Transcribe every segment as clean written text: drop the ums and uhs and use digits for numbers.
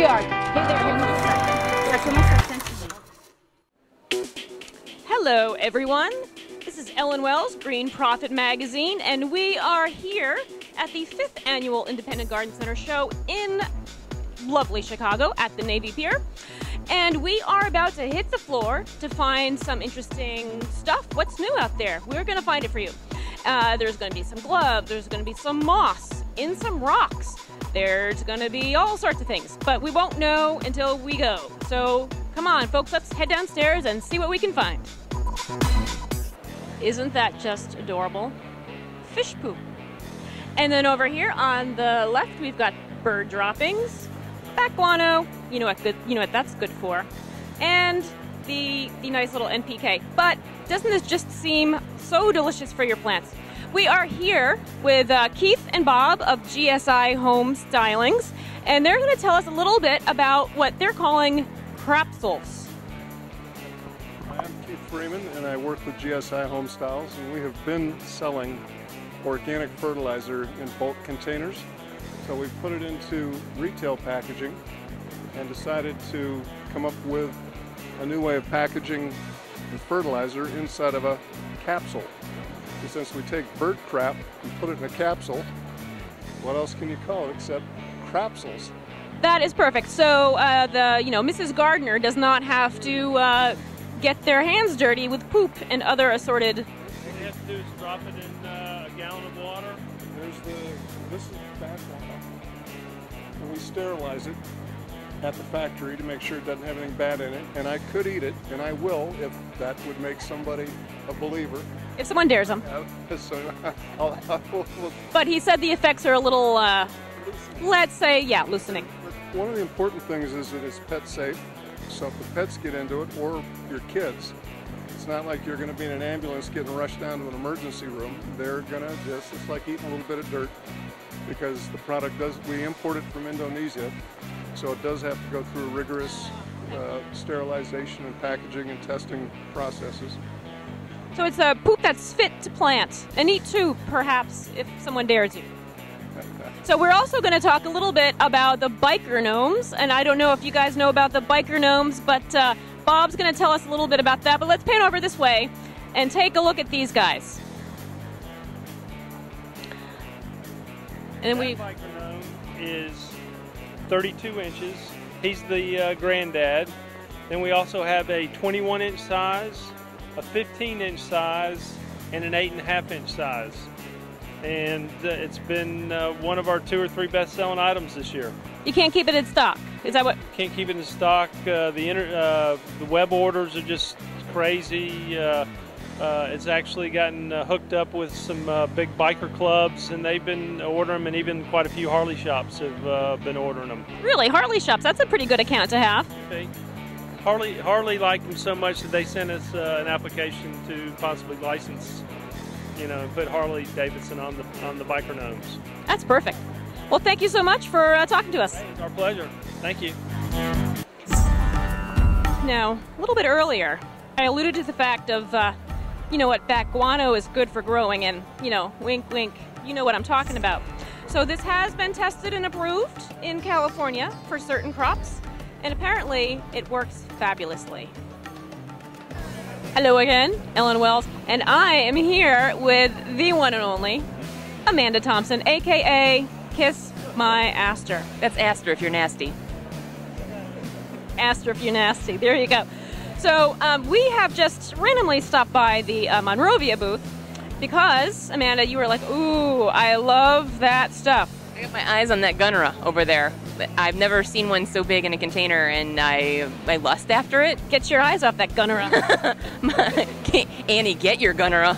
we are. Hey there. Hello, everyone. This is Ellen Wells, Green Profit Magazine, and we are here at the 5th Annual Independent Garden Center Show in lovely Chicago at the Navy Pier. And we are about to hit the floor to find some interesting stuff. What's new out there? We're going to find it for you. There's going to be some gloves, there's going to be some moss, in some rocks. There's going to be all sorts of things, but we won't know until we go. So come on, folks, let's head downstairs and see what we can find. Isn't that just adorable? Fish poop. And then over here on the left, we've got bird droppings, bat guano, you know what that's good for, and the nice little NPK. But doesn't this just seem so delicious for your plants? We are here with Keith and Bob of GSI Home Stylings, and they're going to tell us a little bit about what they're calling crapsules. I'm Keith Freeman, and I work with GSI Home Styles, and we have been selling organic fertilizer in bulk containers. So we've put it into retail packaging and decided to come up with a new way of packaging the fertilizer inside of a capsule. And since we take bird crap and put it in a capsule, what else can you call it except crapsules? That is perfect. So Mrs. Gardener does not have to get their hands dirty with poop and other assorted. All you have to do is drop it in a gallon of water. This is bat guano. And we sterilize it at the factory to make sure it doesn't have anything bad in it. And I could eat it, and I will, if that would make somebody a believer. If someone dares them. So But he said the effects are a little, let's say, loosening. One of the important things is that it's pet safe. So if the pets get into it, or your kids, it's not like you're going to be in an ambulance getting rushed down to an emergency room. They're going to it's like eating a little bit of dirt, because the product we import it from Indonesia, so it does have to go through rigorous sterilization and packaging and testing processes. So it's a poop that's fit to plant, and eat too, perhaps, if someone dares you. So we're also going to talk a little bit about the biker gnomes, and I don't know if you guys know about the biker gnomes, but Bob's going to tell us a little bit about that. But let's pan over this way and take a look at these guys. And then that biker gnome is 32 inches. He's the granddad. Then we also have a 21-inch size, a 15-inch size, and an 8.5-inch size. And it's been one of our 2 or 3 best-selling items this year. You can't keep it in stock. Is that what? Can't keep it in stock. The web orders are just crazy. It's actually gotten hooked up with some big biker clubs, and they've been ordering them, and even quite a few Harley shops have been ordering them. Really? Harley shops? That's a pretty good account to have. Okay. Harley liked them so much that they sent us an application to possibly license, and put Harley Davidson on the biker gnomes. That's perfect. Well, thank you so much for talking to us. Hey, it's our pleasure. Thank you. Now, a little bit earlier, I alluded to the fact of, what bat guano is good for growing, and, wink, wink, you know what I'm talking about. So this has been tested and approved in California for certain crops, and apparently it works fabulously. Hello again, Ellen Wells, and I am here with the one and only Amanda Thomsen, aka Kiss My Aster. That's Aster if you're nasty. Aster if you're nasty. There you go. So we have just randomly stopped by the Monrovia booth because, Amanda, you were like, ooh, I love that stuff. I got my eyes on that gunnera over there. I've never seen one so big in a container, and I lust after it. Get your eyes off that gunnera. Annie, get your gunnera.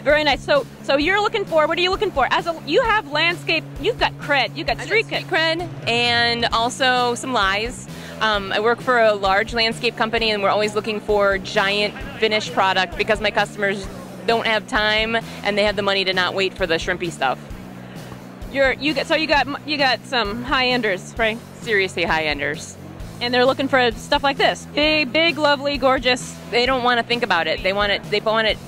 Very nice. So you're looking for, what are you looking for? You have landscape, you've got cred, you've got street cred, and also some lies. I work for a large landscape company, and we're always looking for giant finished product because my customers don't have time and they have the money to not wait for the shrimpy stuff. You got some high-enders, right? Seriously high-enders. And they're looking for stuff like this. Big, lovely, gorgeous. They don't want to think about it. They want it.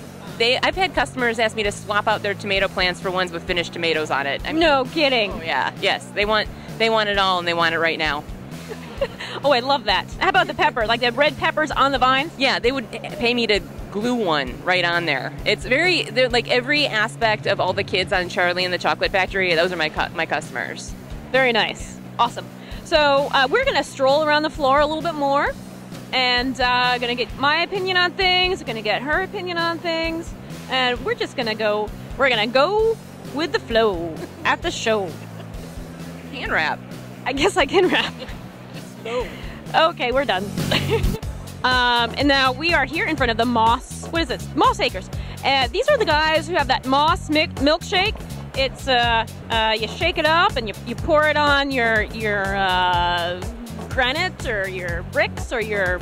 I've had customers ask me to swap out their tomato plants for ones with finished tomatoes on it. No kidding. Oh yeah, yes. They want They want it all, and they want it right now. Oh, I love that. How about the pepper? Like the red peppers on the vines? Yeah, they would pay me to glue one right on there. They're like every aspect of all the kids on Charlie and the Chocolate Factory. Those are my customers. Very nice. Awesome. So we're going to stroll around the floor a little bit more, and going to get my opinion on things, going to get her opinion on things, and we're just going to go, with the flow at the show. Hand wrap. I guess I can rap. Okay, we're done. And now we are here in front of the Moss, what is this? Moss Acres. These are the guys who have that Moss milkshake. It's, you shake it up and you pour it on your granite or your bricks or your...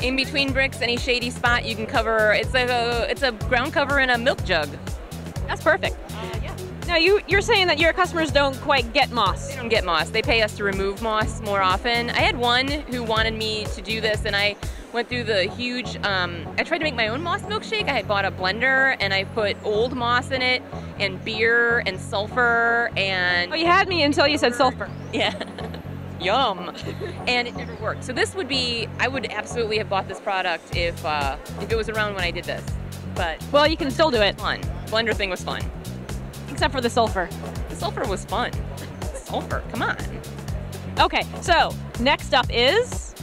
In between bricks, any shady spot you can cover. It's a ground cover in a milk jug. That's perfect. Yeah. Now you're saying that your customers don't quite get moss. They don't get moss. They pay us to remove moss more often. I had one who wanted me to do this, and I went through the huge, I tried to make my own moss milkshake. I had bought a blender, and I put old moss in it, and beer, and sulfur, and... Oh, you had me until you said sulfur. Yeah. Yum. And it never worked. So this would be, I would absolutely have bought this product if it was around when I did this. But... Well, you can still do it. Fun. Blender thing was fun. Except for the sulfur. The sulfur was fun. Sulfur, come on. Okay, so next up is...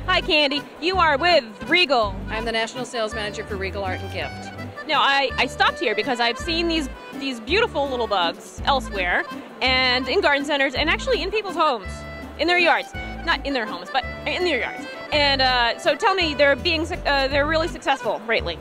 Hi, Candy. You are with Regal. I'm the National Sales Manager for Regal Art and Gift. Now, I stopped here because I've seen these beautiful little bugs elsewhere, and in garden centers, and actually in people's homes, in their yards. Not in their homes, but in their yards. And so tell me, they're really successful lately.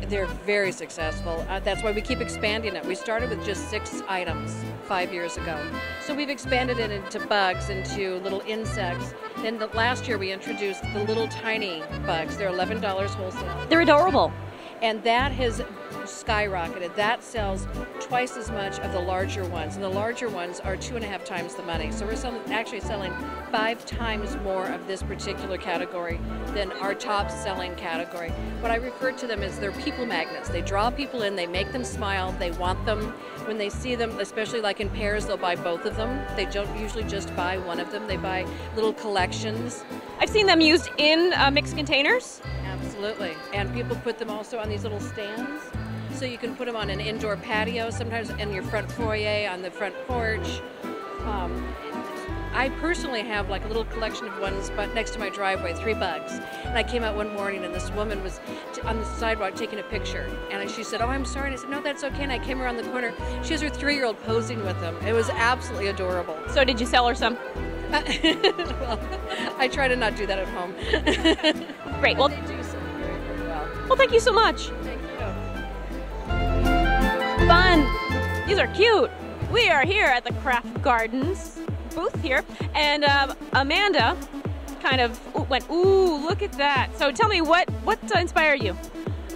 They're very successful. That's why we keep expanding it. We started with just 6 items 5 years ago. So we've expanded it into bugs, into little insects. Then last year we introduced the little tiny bugs. They're $11 wholesale. They're adorable. And that has skyrocketed. That sells twice as much of the larger ones, and the larger ones are 2.5 times the money. So we're actually selling 5 times more of this particular category than our top selling category. What I refer to them as they're people magnets. They draw people in, they make them smile, they want them. When they see them, especially like in pairs, they'll buy both of them. They don't usually just buy one of them, they buy little collections. I've seen them used in mixed containers. Absolutely. And people put them also on these little stands. So you can put them on an indoor patio, sometimes in your front foyer, on the front porch. I personally have like a little collection of ones but next to my driveway, 3 bugs. And I came out one morning and this woman was on the sidewalk taking a picture. And she said, "Oh, I'm sorry." And I said, "No, that's okay." And I came around the corner. She has her 3-year-old posing with them. It was absolutely adorable. So did you sell her some? Well, I try to not do that at home. Great. Well, they do so very, very well. Well, thank you so much. Thank you. Fun. These are cute. We are here at the Craft Gardens booth here, and Amanda kind of went, "Ooh, look at that." So tell me, what inspired you?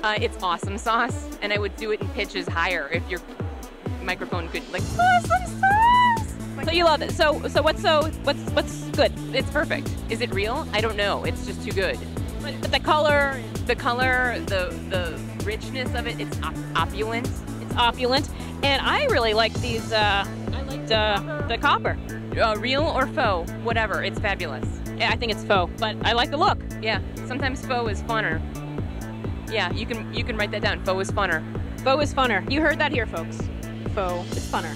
It's awesome sauce, and I would do it in pitches higher if your microphone could, like, awesome sauce. So you love it. So what's good? It's perfect. Is it real? I don't know. It's just too good. But the color, the richness of it, it's opulent. It's opulent, and I really like these. I liked the copper. Real or faux, whatever. It's fabulous. Yeah, I think it's faux, but I like the look. Yeah, sometimes faux is funner. Yeah, you can write that down. Faux is funner. Faux is funner. You heard that here, folks. Faux is funner.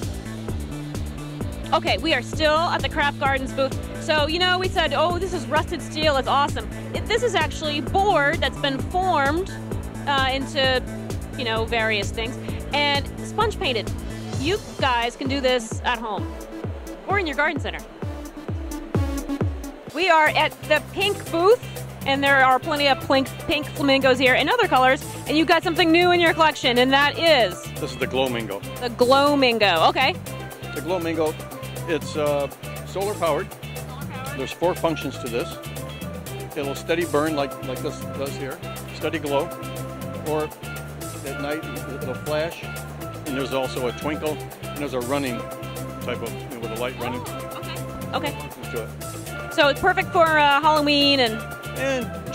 Okay, we are still at the Craft Gardens booth. So, you know, we said, oh, this is rusted steel, it's awesome. This is actually board that's been formed into, you know, various things, and sponge painted. You guys can do this at home or in your garden center. We are at the pink booth, and there are plenty of pink flamingos here and other colors, and you've got something new in your collection, and that is? This is the Glow Mingo. The Glow Mingo, okay. The Glow Mingo, it's solar powered. There's 4 functions to this. It'll steady burn like this does here, steady glow, or at night it'll flash, and there's also a twinkle, and there's a running type of, you know, with a light running. Okay. Let's do it. So it's perfect for Halloween and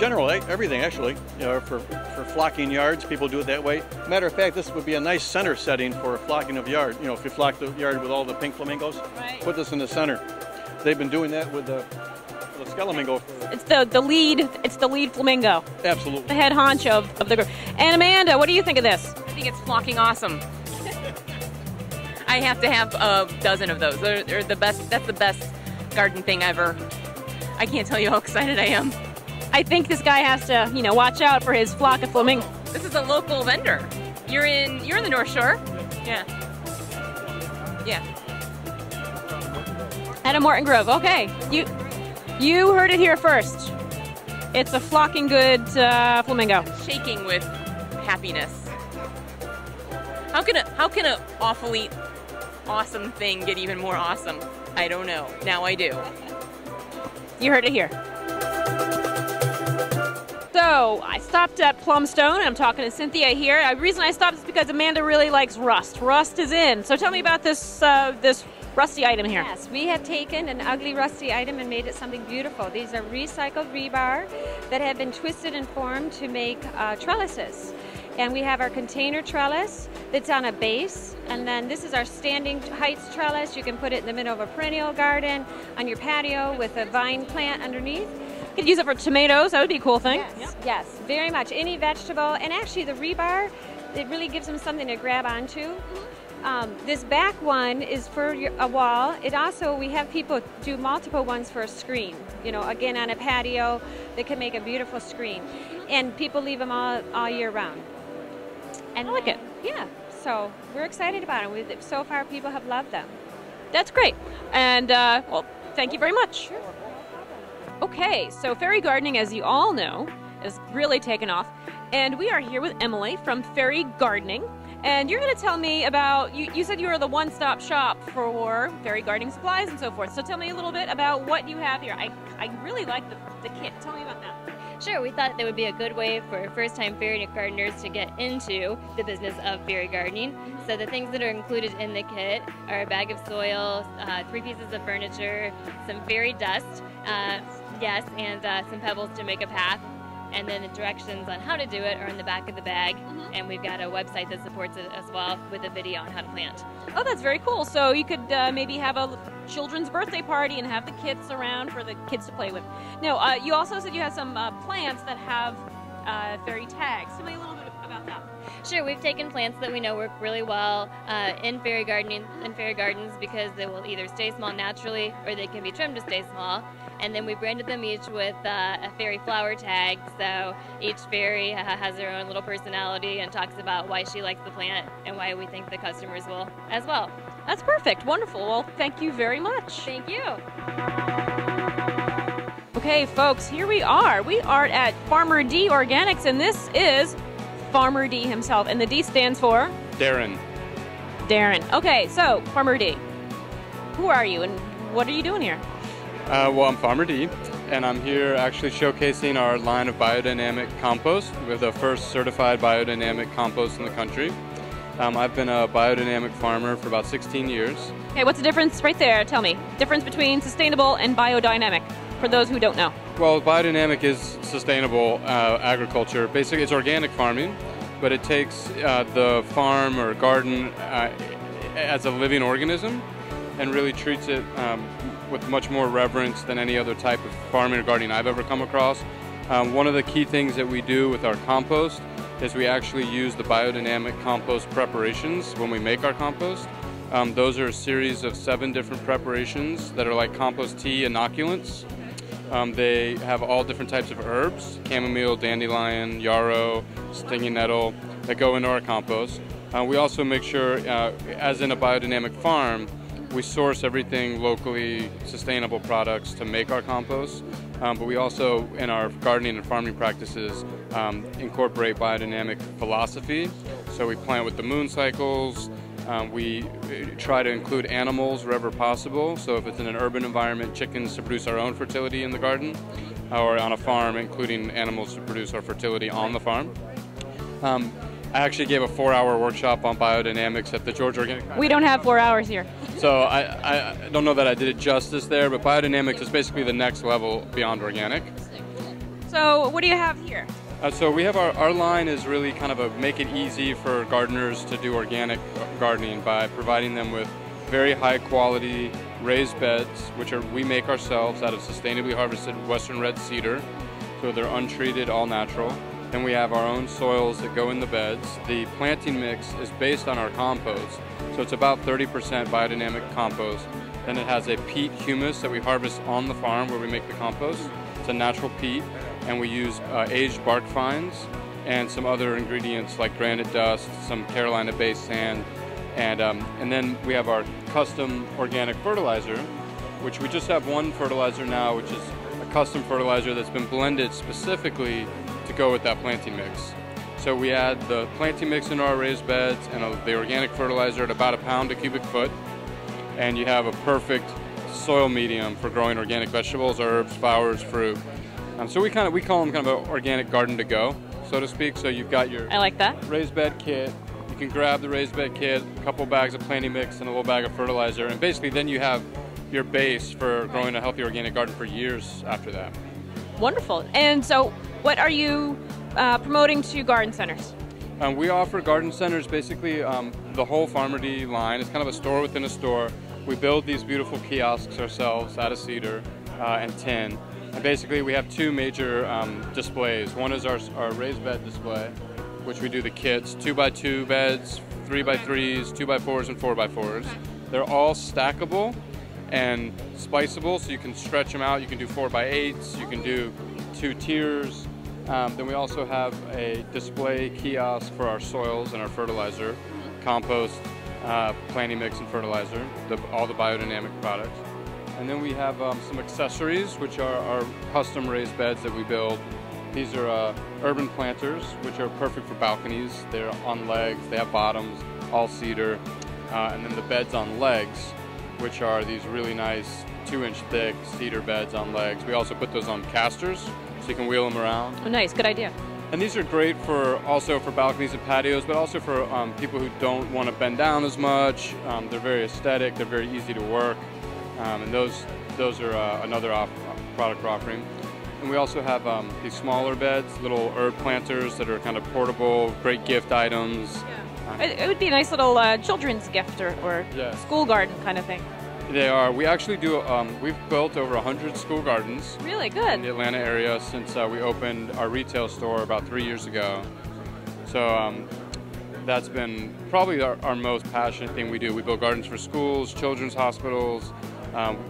general, everything actually. You know, for flocking yards, people do it that way. Matter of fact, this would be a nice center setting for flocking of yard. You know, if you flock the yard with all the pink flamingos, put this in the center. They've been doing that with the skelemingo. It's the lead. It's the lead flamingo. Absolutely. The head honcho of the group. And Amanda, what do you think of this? I think it's flocking awesome. I have to have a dozen of those. They're the best. That's the best garden thing ever. I can't tell you how excited I am. I think this guy has to, you know, watch out for his flock of flamingos. This is a local vendor. You're in the North Shore. Yeah. Yeah. At a Morton Grove. Okay. You heard it here first. It's a flocking good flamingo. Shaking with happiness. How can a awfully awesome thing get even more awesome? I don't know. Now I do. You heard it here. So I stopped at Plumstone, and I'm talking to Cynthia here. The reason I stopped is because Amanda really likes rust. Rust is in. So tell me about this this rusty item here. Yes, we have taken an ugly rusty item and made it something beautiful. These are recycled rebar that have been twisted and formed to make trellises. And we have our container trellis that's on a base, and then this is our standing heights trellis. You can put it in the middle of a perennial garden, on your patio with a vine plant underneath. You could use it for tomatoes. That would be a cool thing. Yes, yes, very much. Any vegetable, and actually the rebar, it really gives them something to grab onto. This back one is for a wall. It also, we have people do multiple ones for a screen. You know, again, on a patio, they can make a beautiful screen. And people leave them all year round. And I like it. Yeah, so we're excited about it. So far, people have loved them. That's great. And, well, thank you very much. Sure. Okay, so fairy gardening, as you all know, is really taken off. And we are here with Emily from Fairy Gardening. And you're going to tell me about, you said you were the one-stop shop for fairy gardening supplies and so forth. So tell me a little bit about what you have here. I really like the kit. Tell me about that. Sure, we thought that would be a good way for first-time fairy gardeners to get into the business of fairy gardening. So the things that are included in the kit are a bag of soil, 3 pieces of furniture, some fairy dust, yes, and some pebbles to make a path. And then the directions on how to do it are in the back of the bag. And we've got a website that supports it as well with a video on how to plant. Oh, that's very cool. So you could maybe have a children's birthday party and have the kits around for the kids to play with. Now, you also said you had some plants that have fairy tags. Tell me a little bit about that. Sure, we've taken plants that we know work really well in fairy gardening, in fairy gardens, because they will either stay small naturally or they can be trimmed to stay small. And then we branded them each with a fairy flower tag, so each fairy has their own little personality and talks about why she likes the plant and why we think the customers will as well. That's perfect. Wonderful. Well, thank you very much. Thank you. Okay, folks, here we are. We are at Farmer D Organics, and this is Farmer D himself, and the D stands for? Darren. Darren. Okay, so Farmer D, who are you and what are you doing here? Well, I'm Farmer D, and I'm here actually showcasing our line of biodynamic compost. We're the first certified biodynamic compost in the country. I've been a biodynamic farmer for about 16 years. Okay, what's the difference right there? Tell me. Difference between sustainable and biodynamic, for those who don't know. Well, biodynamic is sustainable agriculture. Basically, it's organic farming, but it takes the farm or garden as a living organism and really treats it with much more reverence than any other type of farming or gardening I've ever come across. One of the key things that we do with our compost is we actually use the biodynamic compost preparations when we make our compost. Those are a series of 7 different preparations that are like compost tea inoculants. They have all different types of herbs, chamomile, dandelion, yarrow, stinging nettle, that go into our compost. We also make sure, as in a biodynamic farm, we source everything locally sustainable products to make our compost, but we also, in our gardening and farming practices, incorporate biodynamic philosophy. So we plant with the moon cycles. We try to include animals wherever possible. So if it's in an urban environment, chickens to produce our own fertility in the garden, or on a farm, including animals to produce our fertility on the farm. I actually gave a 4-hour workshop on biodynamics at the Georgia Organic. We don't have 4 hours here. So I don't know that I did it justice there, but biodynamics is basically the next level beyond organic. So what do you have here? So we have our line is really kind of a make it easy for gardeners to do organic gardening by providing them with very high quality raised beds, which we make ourselves out of sustainably harvested western red cedar. So they're untreated, all natural. Then we have our own soils that go in the beds. The planting mix is based on our compost. So it's about 30% biodynamic compost. Then it has a peat humus that we harvest on the farm where we make the compost. It's a natural peat, and we use aged bark fines and some other ingredients like granite dust, some Carolina-based sand, and then we have our custom organic fertilizer, which we just have one fertilizer now, which is a custom fertilizer that's been blended specifically to go with that planting mix. So we add the planting mix into our raised beds and the organic fertilizer at about 1 pound a cubic foot, and you have a perfect soil medium for growing organic vegetables, herbs, flowers, fruit. So we call them kind of an organic garden to go, so to speak. So you've got your I like that. raised bed kit. You can grab the raised bed kit, a couple bags of planting mix, and a little bag of fertilizer, and basically then you have your base for growing a healthy organic garden for years after that. Wonderful. And so what are you promoting to garden centers? We offer garden centers basically the whole Farmer-D line. It's kind of a store within a store. We build these beautiful kiosks ourselves out of cedar and tin. And basically we have two major displays. One is our raised bed display, which we do the kits, 2x2 beds, 3x3s, 2x4s, and 4x4s. They're all stackable and spliceable, so you can stretch them out. You can do 4x8s, you can do 2 tiers. Then we also have a display kiosk for our soils and our fertilizer, compost, planting mix, and fertilizer, all the biodynamic products. And then we have some accessories, which are our custom raised beds that we build. These are urban planters, which are perfect for balconies. They're on legs, they have bottoms, all cedar. And then the beds on legs, which are these really nice 2-inch thick cedar beds on legs. We also put those on casters, so you can wheel them around. Oh, nice, good idea. And these are great also for balconies and patios, but also for people who don't want to bend down as much. They're very aesthetic, they're very easy to work, and those are another product we're offering. And we also have these smaller beds, little herb planters that are kind of portable, great gift items. It would be a nice little children's gift or Yes. school garden kind of thing. They are. We actually do, we've built over 100 school gardens Really in good. the Atlanta area since we opened our retail store about 3 years ago. So that's been probably our most passionate thing we do. We build gardens for schools, children's hospitals,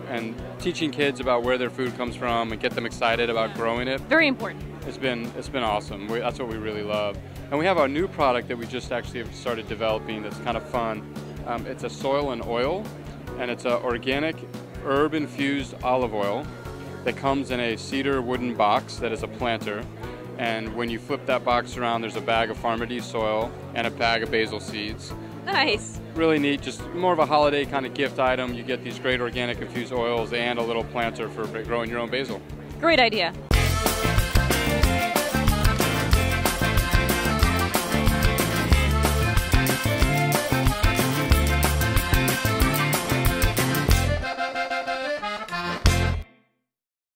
and teaching kids about where their food comes from and get them excited about growing it. Very important. It's been awesome. That's what we really love. And we have our new product that we just actually have started developing that's kind of fun. It's a soil and oil, and it's an organic herb-infused olive oil that comes in a cedar wooden box that is a planter. And when you flip that box around, there's a bag of Farmer-D soil and a bag of basil seeds. Nice. Really neat, just more of a holiday kind of gift item. You get these great organic infused oils and a little planter for growing your own basil. Great idea.